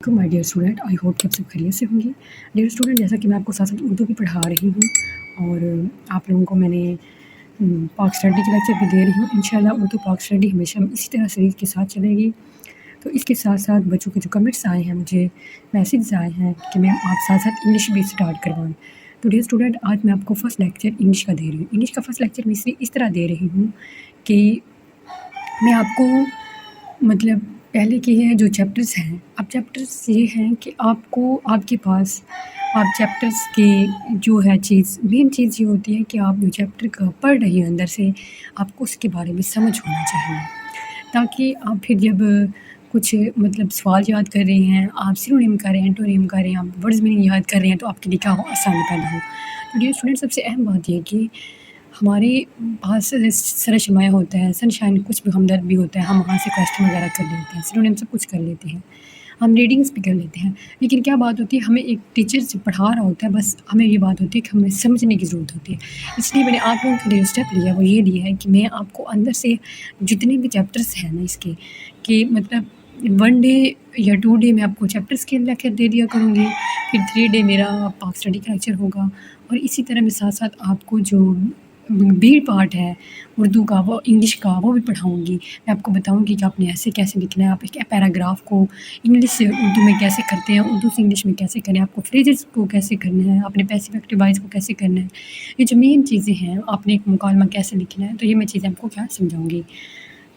My dear student, I hope कि आप सब खैरियत से होंगे। डियर स्टूडेंट, जैसा कि मैं आपको साथ साथ उर्दू भी पढ़ा रही हूँ और आप लोगों को मैंने पाक स्टडी के लेक्चर भी दे रही हूँ। इंशाल्लाह उर्दू पाक स्टडी हमेशा इसी तरह सीरीज़ के साथ चलेगी। तो इसके साथ साथ बच्चों के जो कमेंट्स आए हैं, मुझे मैसेज आए हैं कि मैम आप साथ साथ इंग्लिश भी स्टार्ट करवाएँ। तो डियर स्टूडेंट, आज मैं आपको फ़र्स्ट लेक्चर इंग्लिश का दे रही हूँ। इंग्लिश का फ़र्स्ट लेक्चर मैं इस तरह दे रही हूँ कि मैं आपको मतलब पहले के हैं जो चैप्टर्स हैं, अब चैप्टर्स ये हैं कि आपको आपके पास आप चैप्टर्स की जो है मेन चीज़ ये होती है कि आप जो चैप्टर का पढ़ रही हैं अंदर से आपको उसके बारे में समझ होना चाहिए, ताकि आप फिर जब कुछ मतलब सवाल याद कर रहे हैं, आप सिनोनिम कर रहे हैं, एंटोनिम कर रहे हैं, आप वर्ड्स मीनिंग याद कर रहे हैं, तो आपके लिए क्या हो, आसानी पैदा हो। तो डियर स्टूडेंट, सबसे अहम बात ये कि हमारे पास सरस सरमाया होता है, सनशाइन कुछ भी हमदर्द भी होता है, हम वहाँ से क्वेश्चन वगैरह कर लेते हैं, सिनोनिम सब कुछ कर लेते हैं, हम रीडिंग्स भी कर लेते हैं। लेकिन क्या बात होती है, हमें एक टीचर से पढ़ा रहा होता है, बस हमें ये बात होती है कि हमें समझने की ज़रूरत होती है। इसलिए मैंने आप लोगों के लिए स्टेप लिया, वो ये लिया है कि मैं आपको अंदर से जितने भी चैप्टर्स हैं ना इसके, कि मतलब 1 डे या 2 डे में आपको चैप्टर्स के लेक्चर दे दिया करूँगी, फिर 3 डे मेरा पाक स्टडी का लेक्चर होगा, और इसी तरह मैं साथ साथ आपको जो बी पार्ट है उर्दू का, वो इंग्लिश का, वो भी पढ़ाऊँगी। मैं आपको बताऊँगी कि आपने ऐसे कैसे लिखना है, आप एक पैराग्राफ को इंग्लिश से उर्दू में कैसे करते हैं, उर्दू से इंग्लिश में कैसे करें, आपको फ्रेजेस को कैसे करना है, अपने पैसिव एक्टिव वॉइस को कैसे करना है, ये जो मेन चीज़ें हैं, आपने एक मुकालमा कैसे लिखना है, तो ये मैं चीज़ें आपको क्या समझाऊँगी।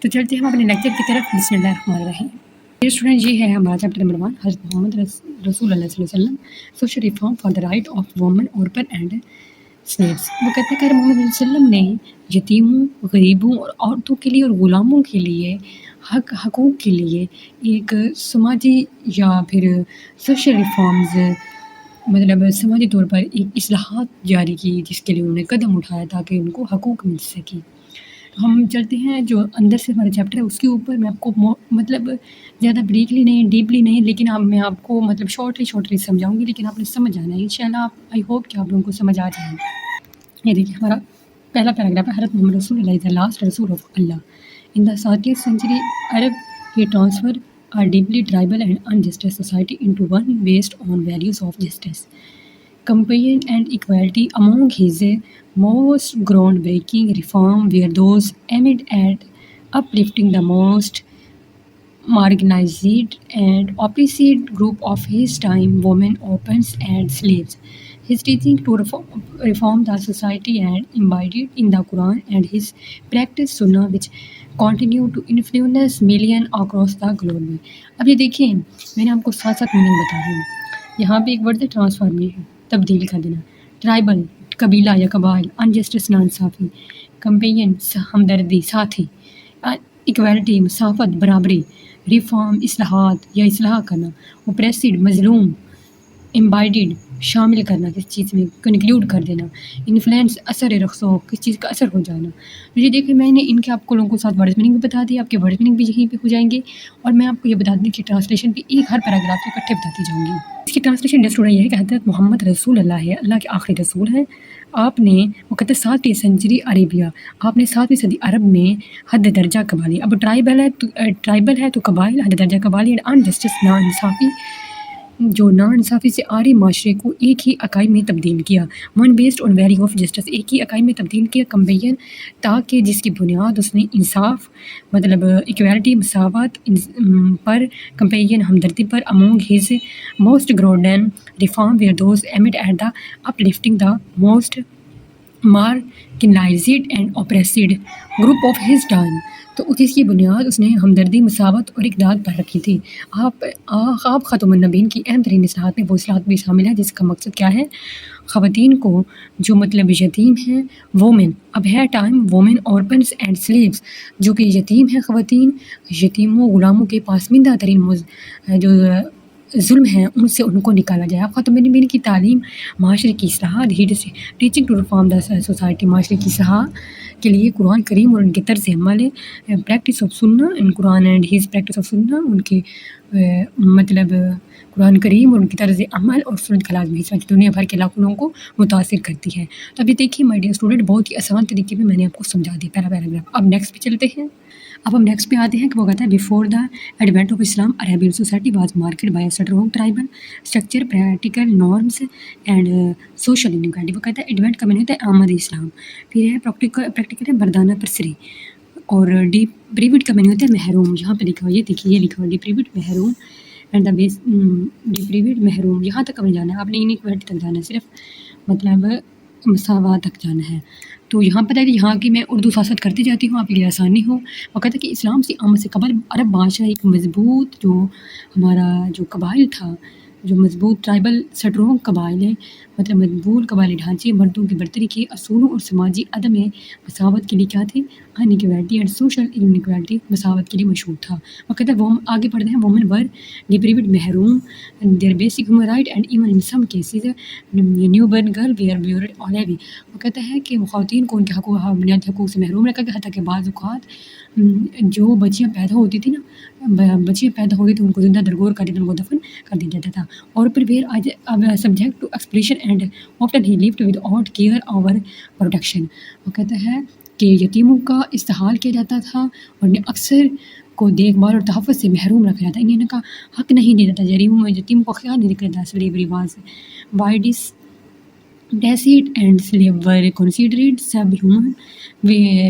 तो चलते हैं हम अपने लेक्चर की तरफ। बिस्मिल्लाहिर्रहमानिर्रहीम। स्टूडेंट, ये है हमारा चैप्टर नंबर 1, हज़रत मोहम्मद रसूल सल्लल्लाहु अलैहि वसल्लम, social reform for the right of women, orphan and slaves. वो कहते हैं कि मोहम्मद वसल्लम ने यतीमों, गरीबों और औरतों के लिए और ग़ुलामों के लिए हकूक़ के लिए एक समाजी या फिर सोशल रिफॉर्म्स, मतलब समाजी तौर पर एक इस्लाहात जारी की, जिसके लिए उन्होंने कदम उठाया ताकि उनको हकूक़ मिल सके। तो हम चलते हैं जो अंदर से हमारा चैप्टर है उसके ऊपर। मैं आपको मतलब ज़्यादा ब्रीकली नहीं, डीपली नहीं, लेकिन मैं आपको मतलब शॉर्टली समझाऊंगी, लेकिन आपने समझ आना है इंशाल्लाह। आई होप कि आप लोगों को समझ आ जाएगा। ये देखिए, हमारा पहला पैराग्राफ है, हज़रत मोहम्मद रसूलुल्लाह इज़ द लास्ट रसूल of Allah. In the 30th century Arab he transferred a deeply tribal and unjust society into one based on values of justice, compassion and equality. Among his most groundbreaking reform were those aimed at uplifting the most marginalized and oppressed group of his time, women, orphans, and slaves. His teaching to reform the society and embodied in the Quran and his practice Sunnah, which continue to influence millions across the globe. अब ये देखिए, मैंने आपको साथ साथ meaning बता रही हूँ। यहाँ पे एक वर्ड है ट्रांसफॉर्मेशन, तब्दील कर देना। ट्राइबल, कबीला या कबाइल। अनजस्टिस, नाइंसाफ़ी। कंपेनियन, हमदर्दी, साथी। इक्वालिटी, मसाफत, बराबरी। रिफॉर्म, इस्लाहात या इस्लाह करना। ओप्रेसिड, मजलूम। एम्बाइडेड, शामिल करना, किस चीज़ में कंक्लूड कर देना। इन्फ्लुएंस, असर रखसो, किस चीज़ का असर हो जाना। तो ये देखिए, मैंने इनके आपको लोगों को साथ वर्ड मीनिंग भी बता दी, आपके वर्ड मीनिंग भी यहीं पे हो जाएंगे, और मैं आपको ये बता दूँ कि ट्रांसलेशन भी एक हर पैराग्राफ के इकट्ठे बताती जाऊँगी। इसकी ट्रांसलेशन स्टूडेंट ये है कि हज़रत मोहम्मद रसूल अल्लाह है, अल्लाह के आखिरी रसूल हैं। आपने, वो कहते हैं 7वीं सेंचुरी अरेबिया, आपने 7वीं सदी अरब में हद दर्जा कबाली। अब ट्राइबल है तो कबाइल, हद दर्जा कबाली। अनजस्टिस, नाइंसाफ़ी, जो नाइंसाफ़ी से आरी माशरे को एक ही इकाई में तब्दील किया। One based on value of justice, एक ही इकाई में तब्दील किया। कंपेनियन, ताकि जिसकी बुनियाद उसने इंसाफ, मतलब इक्वालिटी, मसावत पर, कंपेनियन, हमदर्दी पर। अमोंग हिज मोस्ट ग्रोडन reform were those aimed at the uplifting the most marginalised and oppressed group of his time. तो इसकी बुनियाद उसने हमदर्दी, मसावत और इक़दार पर रखी थी। आप ख़ातमुन नबीन की अहम तरीन इस्लाहात में वो इस्लाहात भी शामिल है जिसका मकसद क्या है, ख़वातीन को जो मतलब यतीम हैं, वोमेन, अब है time, women, orphans and slaves, जो कि यतीम हैं ख़वातीन, यतीमों, ग़ुलामों के पासमिंदा तरीन जो जुल्म हैं उनसे उनको निकाला जाए। ख़ातमुन नबीन की तालीम, माशरे की इस्लाहात, teaching to reform the society, माशरे की इस्लाह के लिए कुरान करीम और उनके तर्ज़ अमल, practice of Sunnah in Quran and his practice of Sunnah, उनके मतलब कुरान करीम और उनकी तर्ज़ अमल और सुन्नत का लाज़मी हिस्सा दुनिया भर के लाखों लोगों को मुतासिर करती है। तो अभी देखिए माय डियर स्टूडेंट, बहुत ही आसान तरीके में मैंने आपको समझा दिया पहला पैराग्राफ। अब नेक्स्ट पे चलते हैं। अब हम नेक्स्ट पे आते हैं कि वो कहता है before the advent of Islam Arabian society was market bye strong tribal structure practical norms and social inequality. वो कहता है एडवेंट का मैंने होता है आमद इस्लाम, फिर है प्रैक्टिकल है मर्दाना परसरी, और डिप्रीविड का मैंने होता है महरूम। यहाँ पे लिखा हुआ ये देखिए, ये लिखा हुआ डिप्रीविड महरूम एंड द बेस डिप्रीविड महरूम। यहाँ तक हमें जाना है, आपने इनइक्वालिटी तक जाना है, सिर्फ मतलब मसावात तक जाना है। तो यहाँ पर है कि यहाँ की मैं उर्दू सासत करती जाती हूँ आपके लिए आसानी हो। वो कहता है कि इस्लाम से आमद से कबल अरब बादशाह एक मजबूत जो हमारा जो कबाइल था, जो मजबूत ट्राइबल स्ट्रॉन्ग कबाइल है, मतलब मजबूत कबाइली ढांचे मर्दों की बर्तरी के असूलों और समाजी अदम मसावत के लिए क्या थे, अनइक्वालिटी एंड सोशल इनइक्वालिटी, मसावत के लिए मशहूर था। वो कहता है वो आगे पढ़ते हैं वुमेन वर डिप्रीविड महरूम their basic human right and even in some cases newborn girl were buried alive. वो कहता है कि ख़वातीन को उनके बुनियादी हकूक़ से महरूम रखा गया, हत्ता कि बाज़ औक़ात जो बच्चियाँ पैदा होती थी ना, बच्चियाँ पैदा होती थी उनको ज़िंदा दरगोर कर देते, उनको दफन कर दिया जाता था, और फिर वेयर आज अब subject to expression and often he lived without care और प्रोटेक्शन। वो कहता है कि यतीमों का इस्तेहाल किया जाता था और उन्हें अक्सर को देखभाल और तहफ़्फ़ुज़ से महरूम रखा जाता, इन्हें इनका हक नहीं दिया जाता, यतीमों को ख्याल नहीं रखा जाता। Slavery was widespread and slave were considered subhuman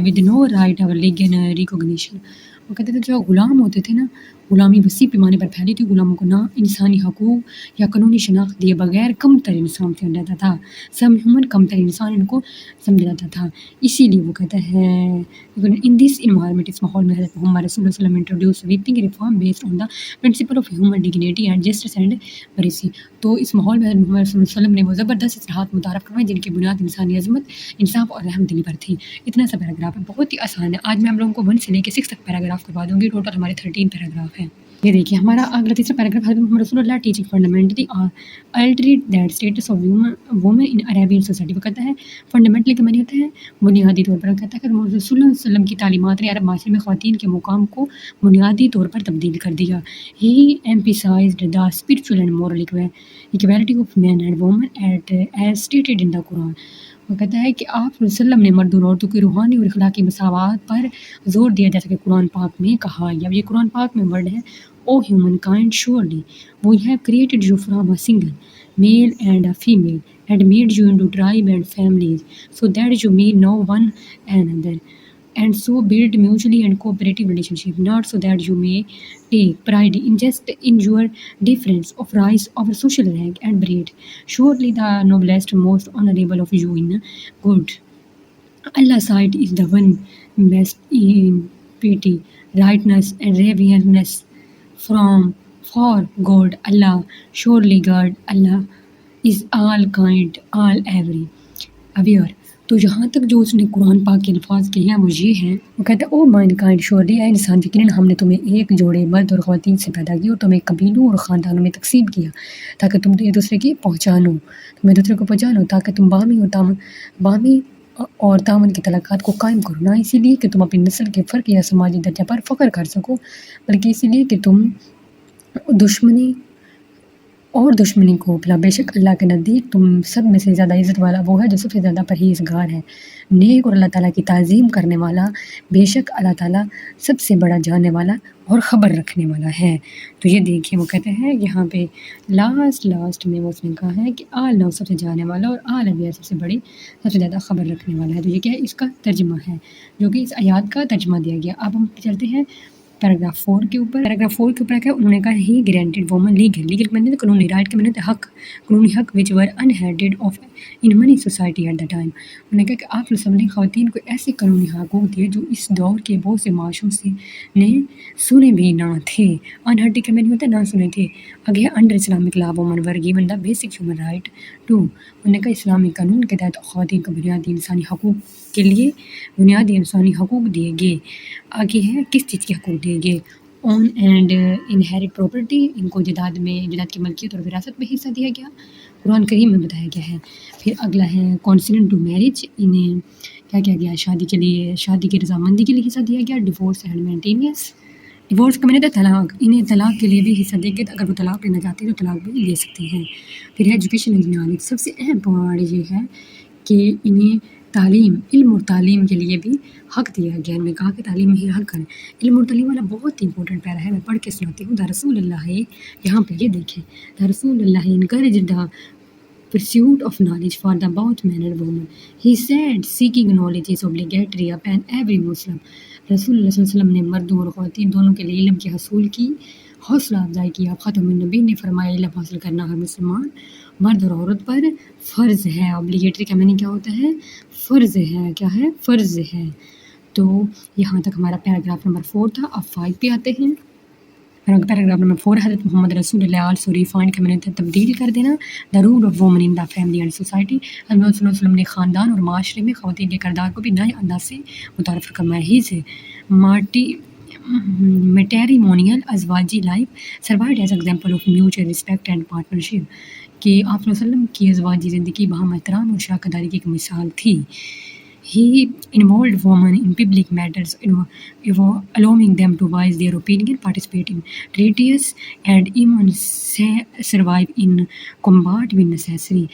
with no right और लीगल रिकॉग्निशन। वो कहते थे जो ग़ुलाम होते थे ना, ग़ुलामी वसी पैमाने पर फैली थी, ग़ुलामों को ना इंसानी हकूक़ या कानूनी शनाख्त दिए बगैर कम तर इंसान समझा जाता था, सब ह्यूमन कम तर इंसान इनको समझा जाता था। इसीलिए वो कहता है इन दिस इन्वायरमेंट, इस माहौल में हज़रत मोहम्मद रसूलुल्लाह सल्लल्लाहु अलैहि वसल्लम introduce sweeping reform based on the principle of human dignity and justice and mercy. तो इस माहौल में हज़रत मोहम्मद रसूलुल्लाह सल्लल्लाहु अलैहि वसल्लम ने वो ज़बरदस्त इस्लाहात मुतारफ़ करवाई जिनकी बुनियाद इंसानी अज़मत, इंसाफ और रहम दिली पर थी। इतना सा पैराग्राफ है, बहुत ही आसान है। आज मैं आप लोगों को 1 से लेकर 6 तक पैराग्राफ करवा दूँगी, टोटल हमारे 13 पैराग्राफ हैं। ये देखिए हमारा अगला तीसरा पैराग्राफ, हज़रत मोहम्मद रसूलुल्लाह teaching fundamentally alternate that status of women in Arabian society. वो कहता है फंडामेंटली का माने होता है बुनियादी तौर पर। कहता है कि मोहम्मद रसूलुल्लाह सल्लल्लाहु अलैहि वसल्लम की तालीमात ने अरब माशरे में ख़वातीन के मुकाम को बुनियादी तौर पर तब्दील कर दिया। He emphasised the spiritual and moral equality of man and women as stated in the Quran. वो कहता है कि आप वसल्लम ने मर्द और औरतों की रूहानी और अखलाकी मसावत पर जोर दिया, जैसा कि कुरान पाक में कहा है। अब ये कुरान पाक में वर्ड है, O humankind surely we have created you from a single male and a female and made you into tribe and families so that you may know one another and so build mutually and cooperative relationship, not so that you may take pride in just in your difference of race or social rank and breed. Surely the noblest, most honorable of you in good Allah's sight is the one best in pity, rightness and reverence from for God Allah. Surely God Allah is all kind, all every aware. तो यहाँ तक जो उसने कुरान पाक के अल्फाज कहे हैं वो ये हैं। वो कहता है ओ माइंड काइंड श्योरली ए इंसान, यकीनन हमने तुम्हें एक जोड़े मर्द और ख़वातीन से पैदा किया और तुम्हें कबीलों और ख़ानदानों में तकसीम किया ताकि तुम एक दूसरे की पहचानो, तुम एक दूसरे को पहचानो, ताकि तुम बामी और तामन की तलाक़ात को कायम करो, ना इसीलिए कि तुम अपनी नस्ल के फ़र्क या समाजी दर्जा पर फ़ख्र कर सको, बल्कि इसीलिए कि तुम दुश्मनी को भला। बेशक अल्लाह के नज़दीक तुम सब में से ज़्यादा इज़्ज़त वाला वो है जो सबसे ज़्यादा परहेज़गार है, नेक और अल्लाह ताला की ताज़ीम करने वाला। बेशक अल्लाह ताला सबसे बड़ा जानने वाला और ख़बर रखने वाला है। तो ये देखिए वो कहते हैं यहाँ पे लास्ट में वो उसने कहा है कि आल नो सबसे जानने वाला और आल अवियर सबसे बड़ी, सबसे ज़्यादा ख़बर रखने वाला है। तो ये क्या है, इसका तर्जुमा है जो कि इस आयत का तर्जुमा दिया गया। अब हम चलते हैं पैराग्राफ 4 के ऊपर। पैराग्राफ 4 के ऊपर क्या उन्होंने कहा ही ग्रांटेड वुमन लीगल मैंने कानूनी राइट के मैंने कानूनी हक which were unheard of in many society at the time. उन्होंने कहा कि आप सब ने ख़वातीन को ऐसे कानूनी हकूक़ दिए जो इस दौर के बहुत से माशरों से ने सुने भी ना थे। अनहर्ड के मैंने होता ना सुने थे। आगे under Islamic law woman were given the basic human right to. उन्होंने कहा इस्लामी कानून के तहत ख़वातीन को बुनियादी इंसानी हकूक़ के लिए बुनियादी इंसानी हकूक़ दिए गए। आगे है किस चीज़ के हकूक़ दिए गए, ओन एंड इनहेरिट प्रॉपर्टी, इनको जदाद की मलकियत और विरासत में हिस्सा दिया गया, कुरान करीम में बताया गया है। फिर अगला है कॉन्सेंट टू मैरिज, इन्हें क्या किया गया, शादी की रजामंदी के लिए हिस्सा दिया गया। डिवोर्स एंड मेंटेनेंस, डिवोर्स का मैंने तलाक, इन्हें तलाक के लिए भी हिस्सा देंगे, अगर वो तलाक लेना चाहते हैं तो तलाक भी ले सकते हैं। फिर है एजुकेशन एंड नॉलेज, सबसे अहम पॉइंट ये है कि इन्हें تعلیم، علم اور تعلیم کے لیے بھی حق دیا گیا. میں کہا کہ تعلیم ہی حق ہے. علم اور تعلیم والا بہت امپورٹنٹ پیرا ہے، میں پڑھ کے سناتی ہوں. دا رسول اللہ یہاں پہ یہ دیکھیں، دا رسول اللہ encouraged the pursuit of knowledge for the both men and women. He said seeking knowledge is obligatory upon every Muslim. رسول اللہ صلی اللہ علیہ وسلم نے مردوں اور خواتین دونوں کے لیے علم کے حصول کی حوصلہ افزائی کی. آپ خاتم النبی نے فرمایا علم حاصل کرنا ہر مسلمان مرد اور عورت پر فرض ہے. اوبلیگیٹری کا معنی کیا ہوتا ہے؟ فرض ہے. کیا ہے؟ فرض ہے. تو یہاں تک ہمارا پیراگراف نمبر 4 تھا. اب 5 پہ آتے ہیں. پیراگراف نمبر 4 حضرت محمد رسول اللہ آلسو ریفائنڈ کا میں نے تبدیل کر دینا the role of women in the family and society. حضرت محمد صلی اللہ علیہ وسلم نے خاندان اور معاشرے میں خواتین کے کردار کو بھی نئے انداز سے متعارف فرمایا. ہی سے میٹریمونیل ازواجی life served as example of mutual respect and partnership کہ آپ صلی اللہ علیہ وسلم کی ازواجی زندگی باہم احترام اور شراکت داری کی ایک مثال تھی. He involved women in public matters, allowing them to voice their opinion, participate in treaties, and even survive in combat when necessary.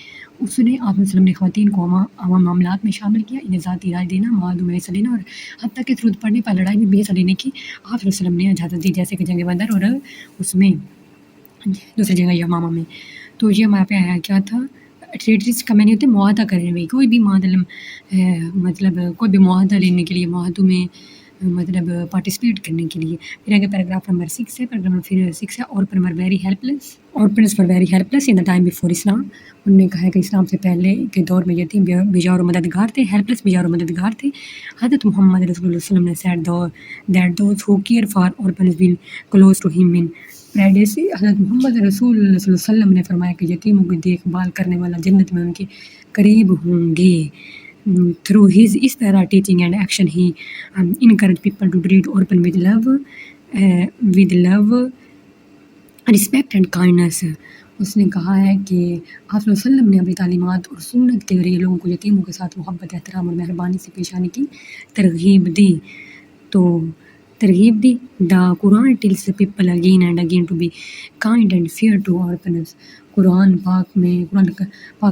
اس نے آپ وسلم نے خواتین کو عوام معاملات میں شامل کیا، انہیں ذاتی رائے دینا، معاہدوں میں حصہ لینا اور حتیٰ کہ ضرورت پڑنے پر لڑائی میں بھی حصہ لینے کی آپ وسلم نے اجازت دی، جیسے کہ جنگ بدر اور اس میں دوسری جگہ یمامہ میں. تو یہ ہمارے پہ آیا کیا تھا؟ ٹریٹریز کا معنی ہوتا ہے معاہدہ کرنے میں. کوئی بھی مطلب کوئی بھی معاہدہ لینے کے لیے، معاہدوں میں مطلب پارٹیسپیٹ کرنے کے لیے. پھر آگے پیراگراف نمبر 6 ہے. پیراگراف نمبر پھر 6 ہے orphan were very helpless. Orphans were very helpless in the time before Islam. انہوں نے کہا ہے کہ اسلام سے پہلے کے دور میں یتیم بیجار و مددگار تھے، ہیلپ لیس بیجار و مددگار تھے. حضرت محمد رسول اللہ صلی اللہ علیہ وسلم نے said that those who care for orphans will close to him in پریڈیسی. حضرت محمد رسول اللہ صلی اللہ علیہ وسلم نے فرمایا کہ یتیموں کی دیکھ بھال کرنے والا جنت میں ان کے قریب ہوں گے. تھرو ہز اس طرح teaching and action he encouraged people to treat orphan with love respect and kindness. اس نے کہا ہے کہ آپ صلی اللہ علیہ وسلم نے اپنی تعلیمات اور سنت کے ذریعے لوگوں کو یتیموں کے ساتھ محبت، احترام اور مہربانی سے پیش آنے کی ترغیب دی. The Quran tells people again and again to be kind and fair to orphans. قرآن پاک میں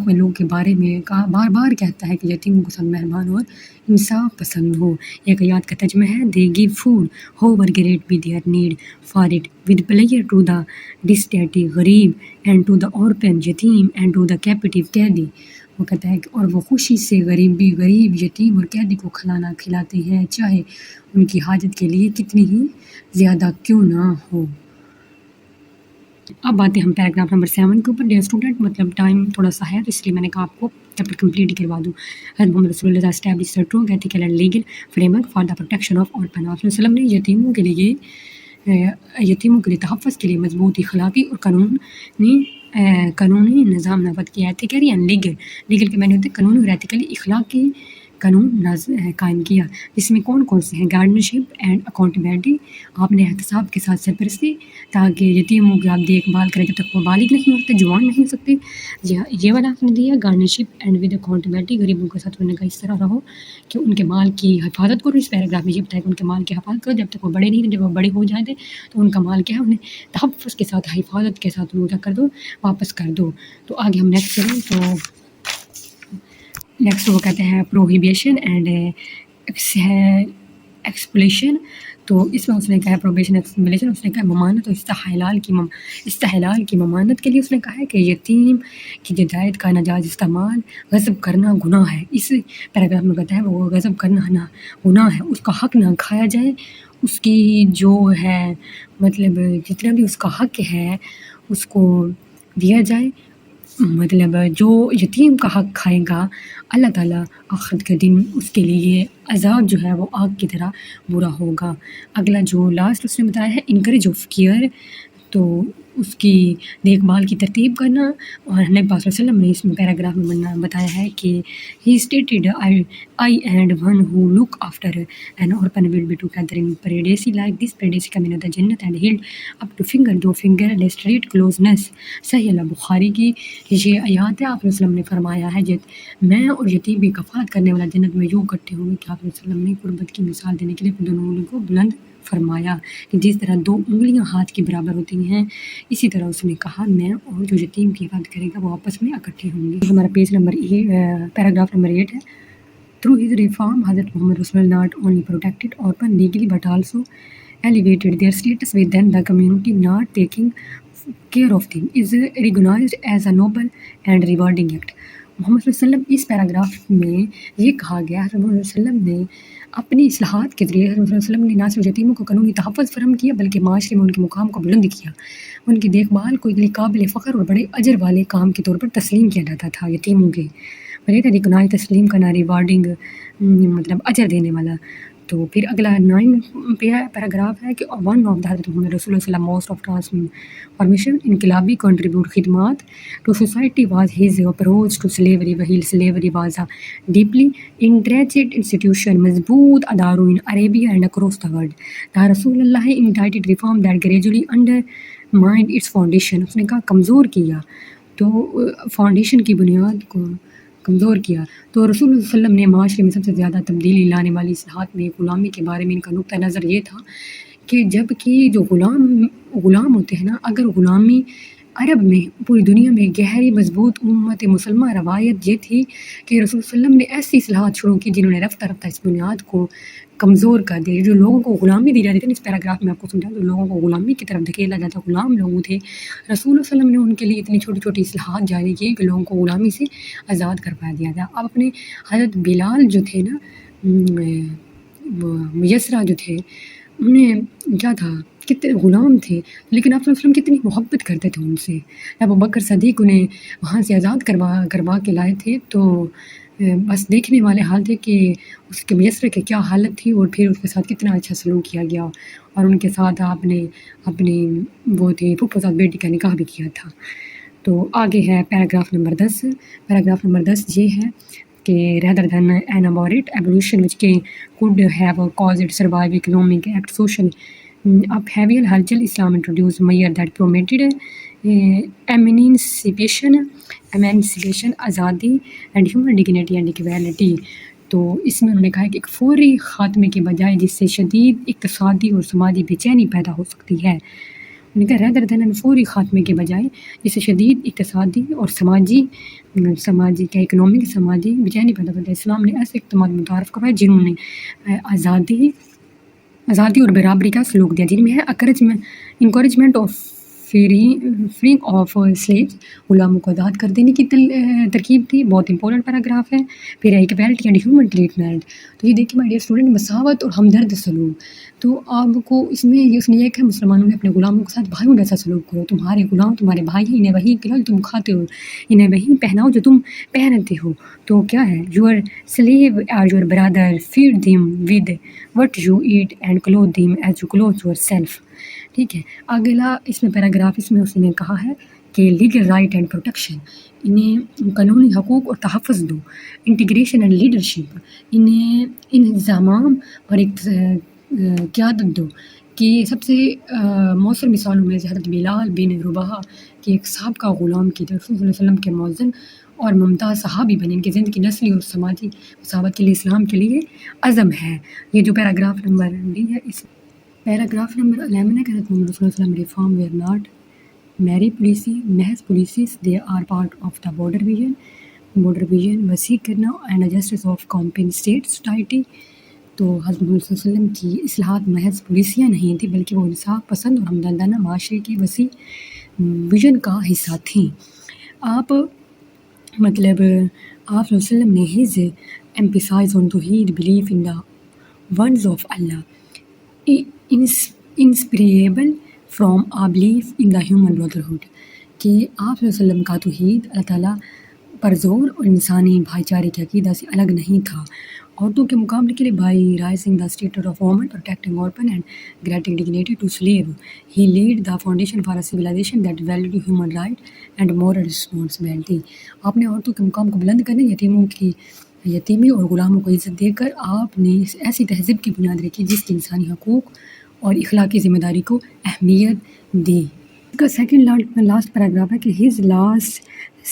لوگوں کے بارے میں بار بار کہتا ہے کہ یتیموں کے ساتھ مہربان اور انصاف پسند ہو. ایک آیات کا ترجمہ ہے they give food however great be their need for it with pleasure to the destitute غریب and to the orphan یتیم and to the captive قیدی. وہ کہتا ہے کہ اور وہ خوشی سے غریب یتیم اور قیدی کو کھلانا کھلاتے ہیں، چاہے ان کی حاجت کے لیے کتنی ہی زیادہ کیوں نہ ہو. اب آتے ہم پیراگراف نمبر 7 کے اوپر. ڈیئر اسٹوڈنٹ، مطلب ٹائم تھوڑا سا ہے تو اس لیے میں نے کہا آپ کو چیپٹر کمپلیٹ کروا دوں. حضرت محمد رسول اللہ establish strong ethical and legal framework for the protection of orphan. آپ صلی اللہ علیہ وسلم نے یتیموں کے لیے تحفظ کے لیے مضبوط اخلاقی اور قانونی نظام نافذ کیا. ایتھیکلی اینڈ لیگل کے معنی ہوتے ہیں قانونی اور ایتھیکلی اخلاقی قانون قائم کیا، جس میں کون سے ہیں؟ گارڈنرشپ اینڈ اکاؤنٹیبلٹی. آپ نے احتساب کے ساتھ سرپرستی تاکہ یتیموں کی آپ دیکھ بھال کریں جب تک وہ بالغ نہیں ہوتے، جوان نہیں ہو سکتے. یہ والا آپ نے دیا گارڈنرشپ اینڈ ود اکاؤنٹیبلٹی. غریبوں کے ساتھ انہوں نے کہا اس طرح رہو کہ ان کے مال کی حفاظت کرو. اس پیراگراف میں یہ بتایا کہ ان کے مال کی حفاظت کرو جب تک وہ بڑے نہیں. جب وہ بڑے ہو جائیں تھے تو ان کا مال کیا ہے انہیں تحفظ کے ساتھ حفاظت کے ساتھ انہیں کیا کر دو، واپس کر دو. تو آگے ہم نیکسٹ کریں. تو نیکسٹ وہ کہتے ہیں پروہیبیشن اینڈ ایکسپلیشن. تو اس میں اس نے کہا ہے پروبیشن ایکسپلیشن. اس نے کہا ممانت اور استحلال کی ممانت کے لیے اس نے کہا ہے کہ یتیم کی جائیداد کا ناجائز استعمال غصب کرنا گناہ ہے. اس پیراگراف میں کہتا ہے وہ غصب کرنا گناہ ہے، اس کا حق نہ کھایا جائے، اس کی جو ہے مطلب جتنا بھی اس کا حق ہے اس کو دیا جائے. مطلب جو یتیم کا حق کھائے گا اللہ تعالیٰ آخرت کے دن اس کے لیے عذاب جو ہے وہ آگ کی طرح برا ہوگا. اگلا جو لاسٹ اس نے بتایا ہے انکریج آف کیئر، تو اس کی دیکھ بھال کی ترتیب کرنا. اور نبی پاک صلی اللہ علیہ وسلم نے اس میں پیراگراف میں بتایا ہے کہ he stated I and one who look after an orphan will be together in paradise like this. paradise کا مینو جنت and held up two finger دو فنگر لیسٹریٹ کلوزنس. صحیح بخاری کی یہ آیات ہے. آپ علیہ وسلم نے فرمایا ہے میں اور یتیم بھی کفالت کرنے والا جنت میں یوں اکٹھے ہوں گے کہ آپ علیہ وسلم نے قربت کی مثال دینے کے لیے دونوں انگلیوں کو بلند فرمایا کہ جس طرح 2 انگلیاں ہاتھ کی برابر ہوتی ہیں اسی طرح اس نے کہا میں اور جو یتیم کی حفاظت کرے گا وہ آپس میں اکٹھے ہوں گے. ہمارا پیج نمبر پیراگراف نمبر 8 ہے. Through his reform, Hazrat Muhammad Rasul not only protected orphans legally but also elevated their status within the community. Not taking care of them is recognized as a noble and rewarding act. Mohammad वसल्लम इस paragraph में ये कहा गया है मोहम्मद वसल्लम ने अपनी इस्लाहात के ज़रिए मोहम्मद वसल्लम ने ना सिर्फ यतीमों को कानूनी तहफ़्फ़ुज़ फराहम किया बल्कि माशरे में उनके मुकाम को बुलंद किया। उनकी देखभाल को एक काबिल फ़ख्र और बड़े अजर वाले काम के तौर पर तस्लीम किया जाता था। यतीमों के बड़े तरीक़ों से तस्लीम करना रिवार्डिंग मतलब अजर देने वाला। तो फिर अगला 9 पैराग्राफ है कि वन ऑफ द हज़रत मोहम्मद रसूलुल्लाह सल्लल्लाहु अलैहि वसल्लम मोस्ट ऑफ ट्रांसफॉर्मेशन इनकलाबी कंट्रीब्यूट खिदमात to society was his approach to slavery. वही slavery was a deeply entrenched institution मजबूत अदारों in Arabia and across the world. The रसूलुल्लाह initiated reform that gradually undermined its foundation. उसने कहा कमज़ोर किया तो फाउंडेशन की बुनियाद को कमज़ोर किया। तो रसूल सल्लल्लाहु अलैहि वसल्लम ने माशरे में सबसे ज़्यादा तब्दीली लाने वाली इस्लाहात में ग़ुलामी के बारे में इनका नुक्ता नज़र ये था कि जबकि जो ग़ुलाम होते हैं ना, अगर ग़ुलामी अरब में पूरी दुनिया में गहरी मजबूत उम्मत मुसलमान रवायत ये थी कि रसूल सल्लल्लाहु अलैहि वसल्लम ने ऐसी इस्लाहात शुरू की जिन्होंने रफ्ता रफ्ता इस बुनियाद को कमज़ोर कर दिया। जो लोगों को ग़ुलामी दी जाती थी, इस पैराग्राफ में आपको समझा, तो लोगों को ग़ुलामी की तरफ धकेला जाता, ग़ुलाम लोग थे। रसूल सल्लल्लाहु अलैहि वसल्लम ने उनके लिए इतनी छोटी छोटी इस्लाहात जारी की कि लोगों को ग़ुलामी से आज़ाद करवा दिया था। अब अपने हज़रत बिलाल जो थे ना, मुयसरा जो थे, उन्हें क्या था, कितने ग़ुलाम थे, लेकिन आप वसल्लम कितनी मोहब्बत करते थे उनसे। अबू बकर सदीक़ उन्हें वहाँ से आज़ाद करवा के लाए थे, तो बस देखने वाले हाल थे कि उसके मुयसरा की क्या हालत थी और फिर उसके साथ कितना अच्छा सलूक किया गया और उनके साथ आपने अपनी वो थी फूफाजाद बेटी का निकाह भी किया था। तो आगे है पैराग्राफ नंबर 10। पैराग्राफ नंबर 10 ये है कि rather than an elaborate evolution which could have caused it survive economic act social upheaval, हलचल Islam introduced measures that promoted emancipation आज़ादी and human dignity and equality। तो इसमें उन्होंने कहा कि एक फौरी ख़ात्मे के बजाय जिससे शदीद इक़्तिसादी और समाजी बेचैनी पैदा हो सकती है। उन्होंने कहा rather than फौरी ख़ात्मे के बजाय जिससे शदीद इक़्तिसादी और समाजी क्या इकनॉमिक समाजी बेचैनी पैदा करता है, इस्लाम ने ऐसे इक़दाम मुतारफ़ करवाए जिन्होंने आज़ादी और बराबरी का सलूक दिया, जिनमें है encouragement of freeing of slaves, ग़ुलामों को आज़ाद कर देने की तरकीब थी। बहुत इंपॉर्टेंट पैराग्राफ है। फिर है इक्वालिटी एंड ह्यूमन ट्रीटमेंट। तो ये देखिए माय डियर स्टूडेंट, मसावत और हमदर्द सलूक। तो आपको इसमें ये उसने यह कहा मुसलमानों ने अपने ग़ुलामों के साथ भाइयों जैसा सलूक करो। तुम्हारे ग़ुलाम तुम्हारे भाई हैं, इन्हें वही खिलाओ जो तुम खाते हो, इन्हें वही पहनाओ जो तुम पहनते हो। तो क्या है, your slave are your brother, feed them with what you eat and clothe them as you clothe yourself. ठीक है, अगला इसमें पैराग्राफ इसमें उसने कहा है कि लीगल राइट एंड प्रोटेक्शन, इन्हें कानूनी हकूक़ और तहफ़्फ़ुज़ दो। इंटीग्रेशन एंड लीडरशिप, इन्हें इंतज़ाम और एक क़यादत दो कि सबसे मौसर मिसालों में हज़रत बिलाल बिन रबाह की एक साबका ग़ुलाम की रसूल सल्लल्लाहु अलैहि वसल्लम के मौज़न और मुमताज़ सहाबी बने। इनकी ज़िंदगी नस्ली और समाजी मसावत के लिए इस्लाम के लिए अज़म है। ये जो पैराग्राफ नंबर डी है, इस पैराग्राफ नंबर 11 है कि हज़रत मोहम्मद रसूलुल्लाह सल्लल्लाहु अलैहि वसल्लम reform were not mere policy महज policies, they are part of the broader vision वसी करना and justice of compassionate society. तो हज़रत मोहम्मद सल्लल्लाहु अलैहि वसल्लम की इस्लाहात महज पॉलिसियाँ नहीं थी बल्कि वो इंसाफ पसंद और हमदर्दाना माशरे के वसी विजन का हिस्सा थी। आप सल्लल्लाहु अलैहि वसल्लम ने हिज एम्फसाइज ऑन तौहीद, belief in the oneness of Allah, inseparable from a belief in the human brotherhood, कि आप वसल्लम का तौहीद अल्लाह ताला पर ज़ोर और इंसानी भाईचारे के अक़ीदा से अलग नहीं था। औरतों के मुकाबले के लिए by raising the status of woman, protecting orphan and granting dignity to slave, he laid the foundation for a civilization that valued human right and moral responsibility. आपने औरतों के मुकाम को बुलंद करने, यतीमी और ग़ुलामों को इज़्ज़त देकर आपने ऐसी तहज़ीब की बुनियाद रखी जिसकी इंसानी हकूक़ और इखलाकी ज़िम्मेदारी को अहमियत दी। इसका सेकंड लास्ट पैराग्राफ है कि हिज लास्ट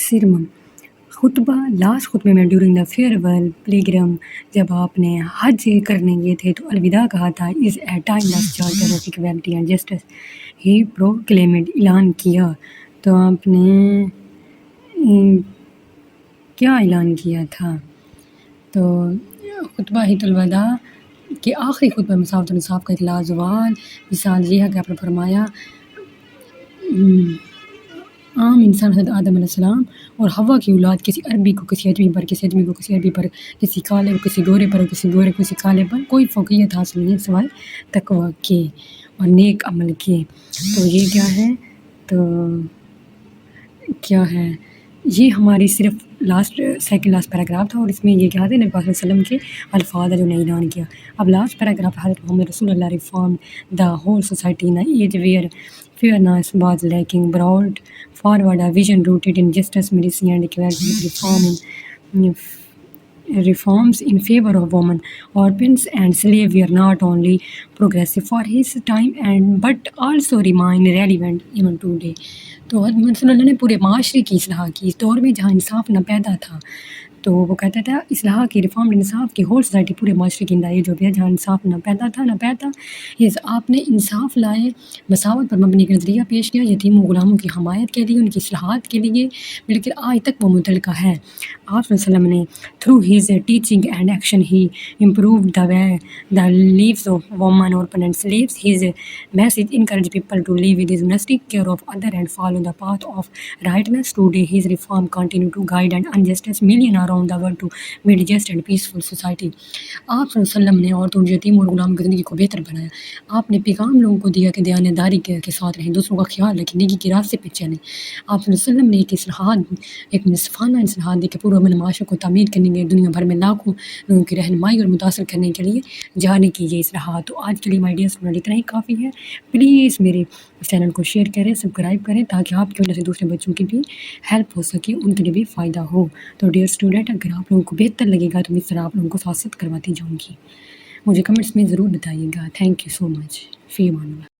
सिरमन लास्ट खुतबे में ड्यूरिंग द फेयरवेल पिलग्रिम, जब आपने हज करने गए थे तो अलविदा कहा था, is a timeless charter of equality and justice, he proclaimed, ऐलान किया। तो आपने क्या ऐलान किया था? तो خطبہ حجۃ الوداع کے آخری خطبہ مساوات اور انصاف کا اطلاع زوال مثال یہ ہے کہ آپ نے فرمایا عام انسان حضرت آدم علیہ السلام اور حوا کی اولاد کسی عربی کو کسی اجمی پر، کسی اجمی کو کسی عربی پر، کسی کالے کو کسی گورے پر، کسی گورے کو کسی کالے پر کوئی فوقیت حاصل نہیں سوائے تقوی کے اور نیک عمل کے۔ تو یہ کیا ہے، تو کیا ہے، یہ ہماری صرف سیکنڈ لاسٹ پیراگراف تھا، اور اس میں یہ کہا تھا نبی پاک صلی اللہ علیہ وسلم کے الفاظ جو نے اعلان کیا۔ اب لاسٹ پیراگراف حضرت محمد رسول اللہ reform the whole society in age where fairness was lacking, brought forward a vision rooted in justice, mercy and equality. Reforms in favor of women, orphans and slaves were not only progressive for his time but also remain relevant even today. تو حضرت محمد صلی اللہ علیہ وسلم نے پورے معاشرے کی اصلاح کی اس دور میں جہاں انصاف نہ پیدا تھا، تو وہ کہتا تھا اصلاح کی ریفارم انصاف کی ہول سوسائٹی پورے معاشرے کی انداز جو بھی ہے جہاں انصاف نہ پیدا تھا یہ آپ نے انصاف لائے، مساوات پر مبنی کا نظریہ پیش کیا، یتیم و غلاموں کی حمایت کے لیے، ان کی اصلاحات کے لیے، بالکل آج تک وہ متعلقہ ہے۔ آپ صلی اللہ علیہ وسلم نے through his teaching and action he improved the way the lives of women اور and slaves. His message encouraged people to live with honesty, care of others and follow the path of rightness. Today his reform continue to guide and unjustice million around the world to build just and peaceful society. آپ صلی اللہ علیہ وسلم نے عورتوں، یتیم اور غلام کی زندگی کو بہتر بنایا۔ آپ نے پیغام لوگوں کو دیا کہ دیانتداری کے ساتھ رہیں، دوسروں کا خیال رکھیں، نیکی کی راستے پہ چلیں۔ آپ صلی اللہ علیہ وسلم نے ایک نصفانہ اصلاحات دی کہ پورے امن معاشرے کو تعمیر کرنے کے دنیا بھر میں لاکھوں لوگوں کی رہنمائی اور متاثر کرنے کے لیے جاری کی یہ اصلاحات۔ تو آج کے لیے مائی ڈیئر اسٹوڈنٹ اتنا ہی کافی ہے۔ پلیز میرے اس چینل کو شیئر کریں، سبسکرائب کریں، تاکہ آپ کی وجہ سے دوسرے بچوں کی بھی ہیلپ ہو سکے، ان کے لیے بھی فائدہ ہو۔ تو ڈیئر اسٹوڈنٹ، اگر آپ لوگوں کو بہتر لگے گا تو اس طرح آپ لوگوں کو ساتھ ساتھ کرواتی جاؤں گی۔ مجھے کمنٹس میں ضرور بتائیے گا۔ تھینک یو سو مچ، فی امان اللہ۔